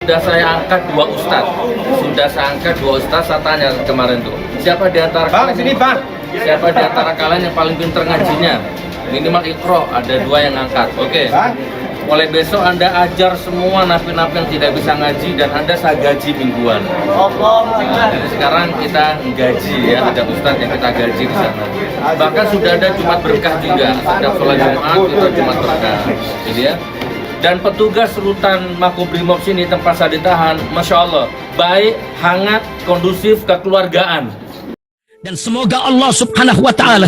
Sudah saya angkat dua ustadz, saya tanya kemarin tuh, siapa di antara kalian yang paling pinter ngajinya? Minimal Iqra, ada 2 yang angkat. Oke. Mulai besok Anda ajar semua napi-napi yang tidak bisa ngaji dan Anda saya gaji mingguan. Jadi sekarang kita gaji ya, ada ustadz yang kita gaji di sana. Bahkan sudah ada Jumat berkah juga, setiap sholat Jumat itu Jumat berkah. Jadi ya. Dan petugas rutan Makobrimob sini tempat saya ditahan, Masya Allah, baik, hangat, kondusif, kekeluargaan. Dan semoga Allah Subhanahu wa Ta'ala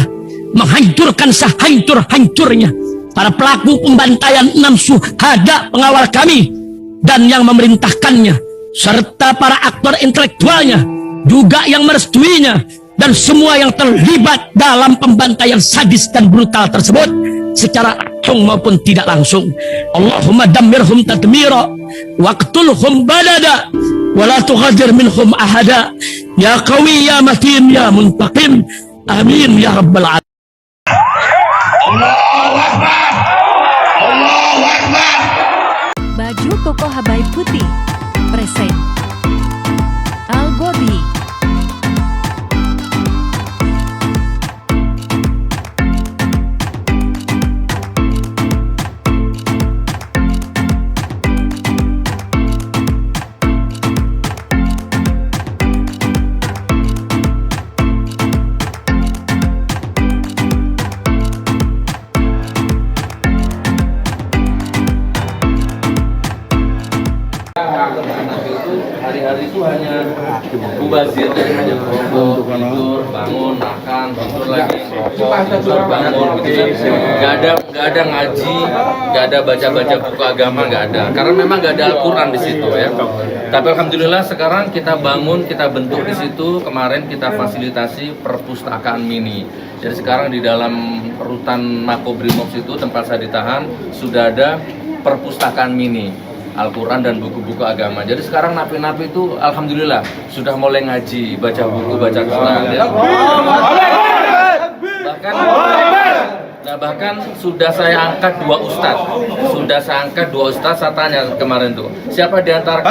menghancurkan sehancur-hancurnya para pelaku pembantaian 6 syuhada pengawal kami dan yang memerintahkannya, serta para aktor intelektualnya juga yang merestuinya, dan semua yang terlibat dalam pembantaian sadis dan brutal tersebut secara langsung maupun tidak langsung. Allahumma dammirhum tadmira waqtulhum balada wala tughadir minhum ahada ya qawi ya matin ya muntaqim amin ya rabbal alamin. Allahu Akbar, Allahu Akbar. Baju koko Habaib putih present Al Gobi. Hari-hari itu hanya mubazir, hanya tidur, bangun, makan, tidur lagi, tidur, bangun, gitu kan. Nggak ada ngaji, nggak ada baca-baca buku agama, nggak ada. Karena memang nggak ada Al-Quran di situ ya. Tapi alhamdulillah sekarang kita bangun, kita bentuk di situ. Kemarin kita fasilitasi perpustakaan mini. Jadi sekarang di dalam rutan Makobrimob itu tempat saya ditahan sudah ada perpustakaan mini Al-Quran dan buku-buku agama. Jadi sekarang napi-napi itu alhamdulillah sudah mulai ngaji, baca buku, baca Quran ya. Bahkan sudah saya angkat 2 ustadz, saya tanya kemarin tuh, siapa di antara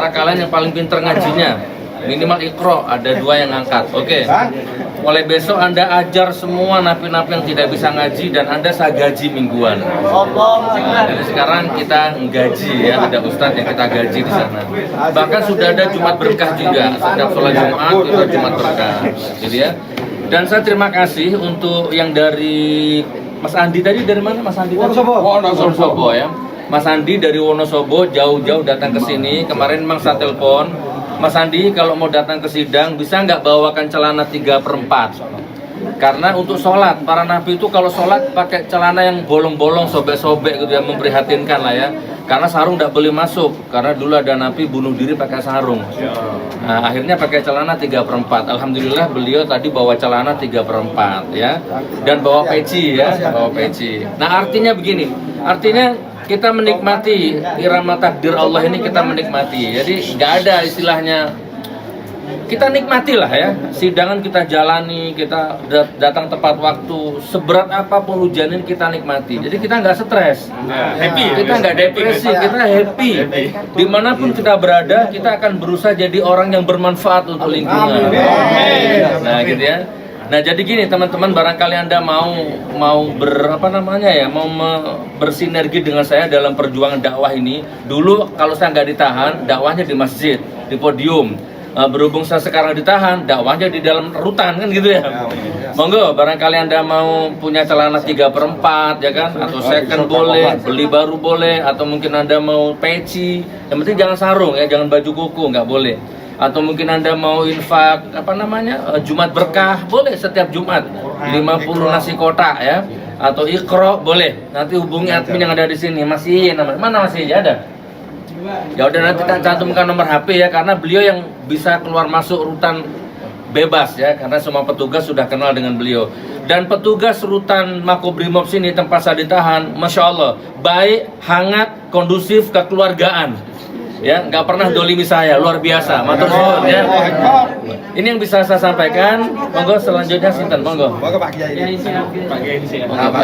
kalian yang paling pinter ngajinya? Minimal Iqra, ada 2 yang angkat. Oke. Mulai besok Anda ajar semua napi-napi yang tidak bisa ngaji dan Anda saya gaji mingguan. Jadi sekarang kita gaji ya, ada ustadz yang kita gaji di sana. Bahkan sudah ada Jumat berkah juga, setiap sholat Jumat itu Jumat berkah. Jadi ya. Dan saya terima kasih untuk yang dari Mas Andi tadi, dari mana Mas Andi? Wonosobo ya. Mas Andi dari Wonosobo jauh-jauh datang ke sini. Kemarin memang saya telepon, Mas Andi kalau mau datang ke sidang bisa nggak bawakan celana 3/4? Karena untuk sholat, para nabi itu kalau sholat pakai celana yang bolong-bolong, sobek-sobek gitu ya, memprihatinkan lah ya. Karena sarung nggak boleh masuk, karena dulu ada nabi bunuh diri pakai sarung. Nah, akhirnya pakai celana 3/4. Alhamdulillah beliau tadi bawa celana 3/4 ya, dan bawa peci ya, bawa peci. Nah artinya begini, artinya kita menikmati irama takdir Allah ini, kita menikmati. Jadi nggak ada istilahnya, kita nikmatilah ya. Sidangan kita jalani, kita datang tepat waktu, seberat apapun hujan ini kita nikmati. Jadi kita nggak stres, kita nggak depresi, kita happy. Dimanapun kita berada, kita akan berusaha jadi orang yang bermanfaat untuk lingkungan. Nah gitu ya. Nah jadi gini teman-teman, barangkali Anda mau bersinergi dengan saya dalam perjuangan dakwah ini. Dulu kalau saya nggak ditahan, dakwahnya di masjid, di podium. Berhubung saya sekarang ditahan, dakwahnya di dalam rutan kan gitu ya. Monggo, barangkali Anda mau punya celana 3/4 ya kan, atau second boleh, beli baru boleh, atau mungkin Anda mau peci. Yang penting jangan sarung ya, jangan baju koko, nggak boleh. Atau mungkin Anda mau infak Jumat berkah, boleh setiap Jumat 50 nasi kotak ya, atau Iqra boleh. Nanti hubungi admin yang ada di sini. Masih mana masih ada? Ya udah, nanti kita cantumkan nomor HP ya, karena beliau yang bisa keluar masuk rutan bebas ya, karena semua petugas sudah kenal dengan beliau. Dan petugas rutan Makobrimob sini tempat saya ditahan, Masya Allah, baik, hangat, kondusif, kekeluargaan. Ya, nggak pernah dolimi saya, luar biasa, matur suwun ya. Ini yang bisa saya sampaikan. Monggo selanjutnya sinten, monggo. Monggo Pak Kiai. Pak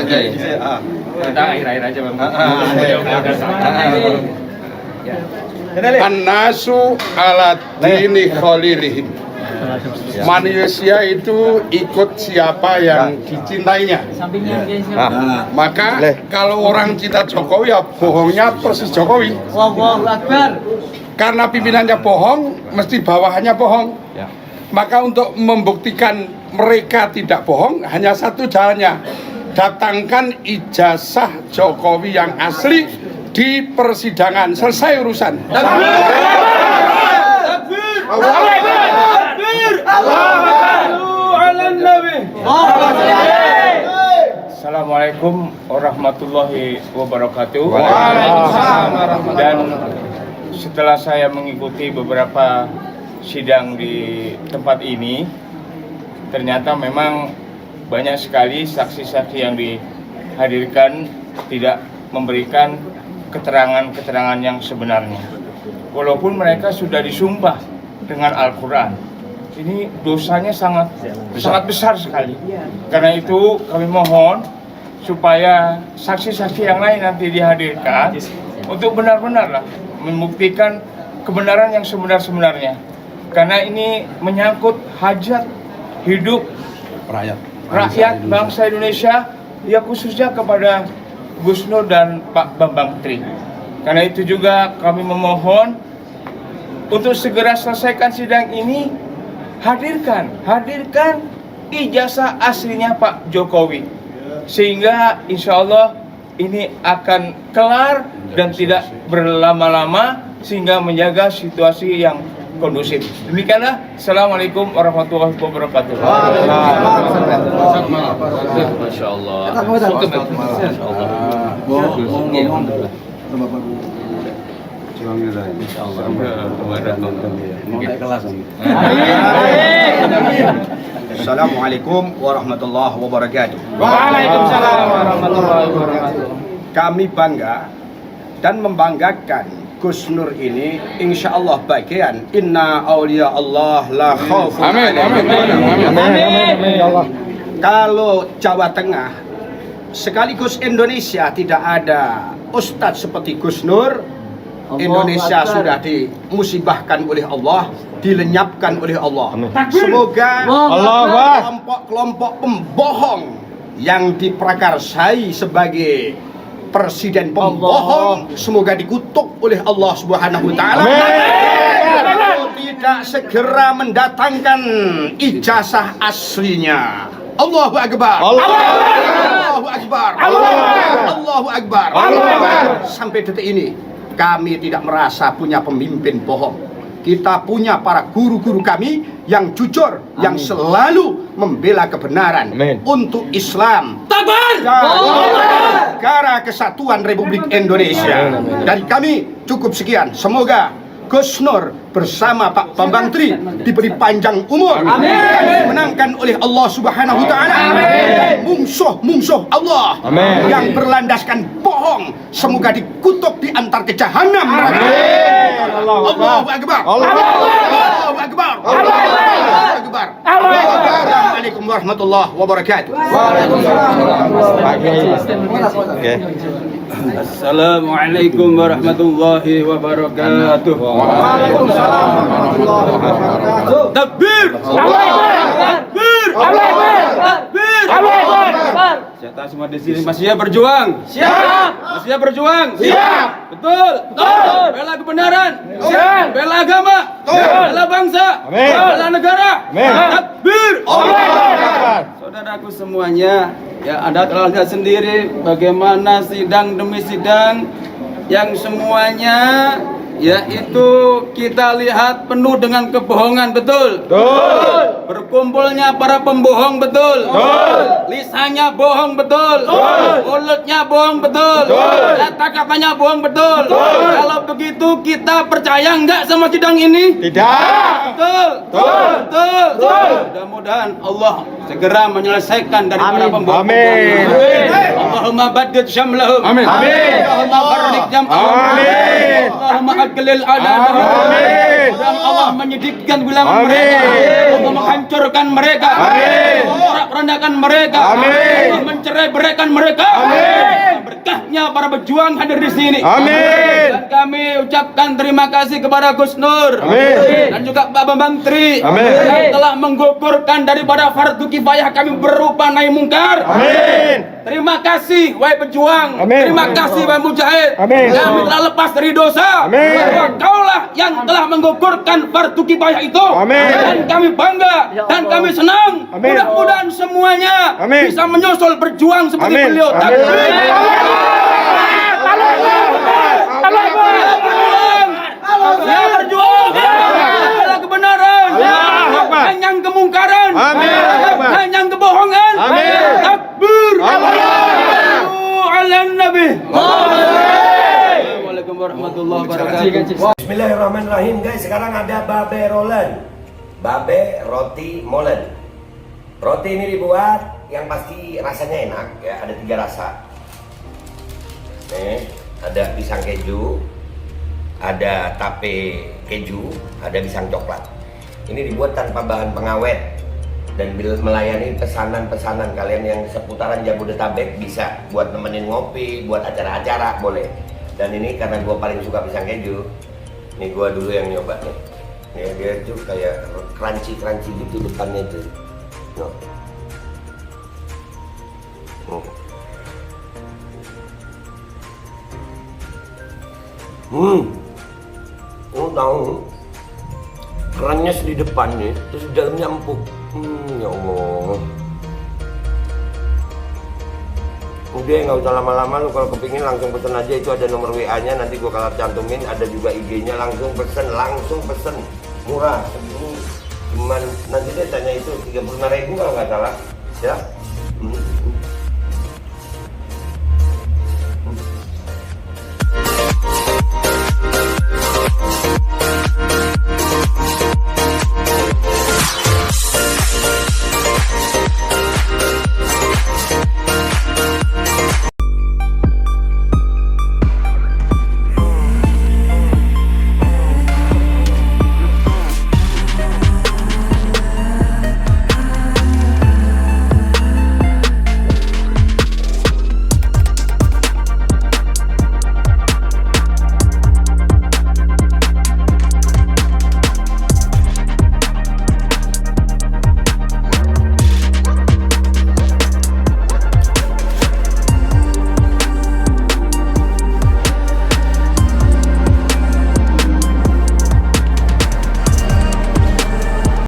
Kiai. Kita akhir-akhir aja Bang. An-nasu ala dini khalilihim. Manusia itu ikut siapa yang dicintainya. Maka kalau orang cinta Jokowi ya bohongnya persis Jokowi. Karena pimpinannya bohong, mesti bawahannya bohong. Maka untuk membuktikan mereka tidak bohong, hanya satu jalannya. Datangkan ijazah Jokowi yang asli di persidangan. Selesai urusan. Assalamualaikum warahmatullahi wabarakatuh. Dan setelah saya mengikuti beberapa sidang di tempat ini, ternyata memang banyak sekali saksi-saksi yang dihadirkan tidak memberikan keterangan-keterangan yang sebenarnya. Walaupun mereka sudah disumpah dengan Al-Quran, ini dosanya sangat besar sekali. Karena itu kami mohon supaya saksi-saksi yang lain nanti dihadirkan untuk benar-benar membuktikan kebenaran yang sebenar-sebenarnya. Karena ini menyangkut hajat hidup rakyat bangsa Indonesia, ya khususnya kepada Gus Nur dan Pak Bambang Tri. Karena itu juga kami memohon untuk segera selesaikan sidang ini, hadirkan ijazah aslinya Pak Jokowi, sehingga insya Allah ini akan kelar dan tidak berlama-lama, sehingga menjaga situasi yang kondusif. Demikianlah. Assalamualaikum warahmatullahi wabarakatuh. Masya Allah. Assalamualaikum warahmatullahi wabarakatuh. Waalaikumsalam warahmatullahi wabarakatuh. Kami bangga dan membanggakan Gus Nur ini, insya Allah bagian inna awliya Allah la khaufun alaihim. Kalau Jawa Tengah sekaligus Indonesia tidak ada ustadz seperti Gus Nur, Indonesia sudah dimusibahkan oleh Allah, dilenyapkan oleh Allah. Semoga kelompok-kelompok pembohong yang diprakarsai sebagai presiden pembohong, semoga dikutuk oleh Allah Subhanahu wa taala. Tidak segera mendatangkan ijazah aslinya. Allahu Akbar. Allahu Akbar. Allahu Akbar. Sampai detik ini kami tidak merasa punya pemimpin bohong. Kita punya para guru-guru kami yang jujur, yang selalu membela kebenaran untuk Islam. Takbir! Negara Kesatuan Republik Indonesia. Dari kami cukup sekian. Semoga Gus Nur bersama Pak Bambang Tri diberi panjang umur, dimenangkan oleh Allah Subhanahu wa taala. Musuh-musuh Allah yang berlandaskan bohong semoga dikutuk di antar ke jahanam. Allahu Akbar. Allahu Akbar. Allahu Akbar. Assalamualaikum warahmatullahi wabarakatuh. Assalamualaikum warahmatullahi wabarakatuh. Waalaikumsalam warahmatullahi wabarakatuh. Takbir! Takbir! Takbir! Siapa semua di sini masih berjuang? Siap! Masih berjuang? Siap! Betul! Betul! Bela kebenaran? Siap! Bela agama? Siap! Bela bangsa? Amin! Bela negara? Amin! Takbir! Saudaraku semuanya, ya Anda telah lihat sendiri bagaimana sidang demi sidang yang semuanya yaitu kita lihat penuh dengan kebohongan, betul? Betul. Berkumpulnya para pembohong, betul? Betul. Lisannya bohong, betul? Betul. Mulutnya bohong, betul? Betul. Kata-katanya bohong, betul? Betul. Kalau begitu kita percaya enggak sama sidang ini? Tidak. Betul. Betul. Betul. Betul. Mudah-mudahan Allah segera menyelesaikan dari para pembohong. Amin. Allahumma baddid syamlahum. Amin. Amin. Allahumma farrik jam'ahum. Amin. Allahumma aklil adab. Amin. Allah menyedihkan wilayah mereka. Allah menghancurkan mereka. Amin. Merendahkan mereka. Amin. Allah mencerai beraikan mereka. Amin. Berkahnya para pejuang hadir di sini. Amin. kami ucapkan terima kasih kepada Gus Nur. Amin. Dan juga Pak Bambang Tri. Amin. Yang telah menggugurkan daripada fardu kifayah kami berupa nahi mungkar. Amin. Terima kasih wahai pejuang. Amin. Terima kasih wahai mujahid. Amin. Kami telah lepas dari dosa. Amin. Bahwa kaulah yang telah menggugurkan fardu kifayah itu. Amin. Dan kami bangga dan kami senang. Amin. Mudah-mudahan semuanya Amin. bisa menyusul berjuang seperti Amin. beliau. Amin. Takbir. Saya berjuang adalah kebenaran, hanyang kemungkaran, hanyang kebohongan. Takbir. Ala Nabi. Assalamualaikum warahmatullahi wabarakatuh. Bismillahirrahmanirrahim guys, sekarang ada babe rolen, babe roti molen. Roti ini dibuat yang pasti rasanya enak ya, ada 3 rasa. Nih, ada pisang keju, ada tape keju, ada pisang coklat. Ini dibuat tanpa bahan pengawet dan melayani pesanan-pesanan kalian yang seputaran Jabodetabek, bisa buat nemenin ngopi, buat acara-acara boleh. Dan ini karena gue paling suka pisang keju, nih gue dulu yang nyoba nih. Ya, dia tuh kayak crunchy gitu depannya tuh. No. Lu tahu kerannya di depannya, terus di dalamnya empuk. Ya Allah. Udah nggak usah lama-lama, lu kalau kepingin langsung pesen aja, itu ada nomor WA-nya, nanti gua kalau cantumin, ada juga IG-nya, langsung pesen, murah. Cuman nanti dia tanya itu 35.000 kalau nggak salah, ya.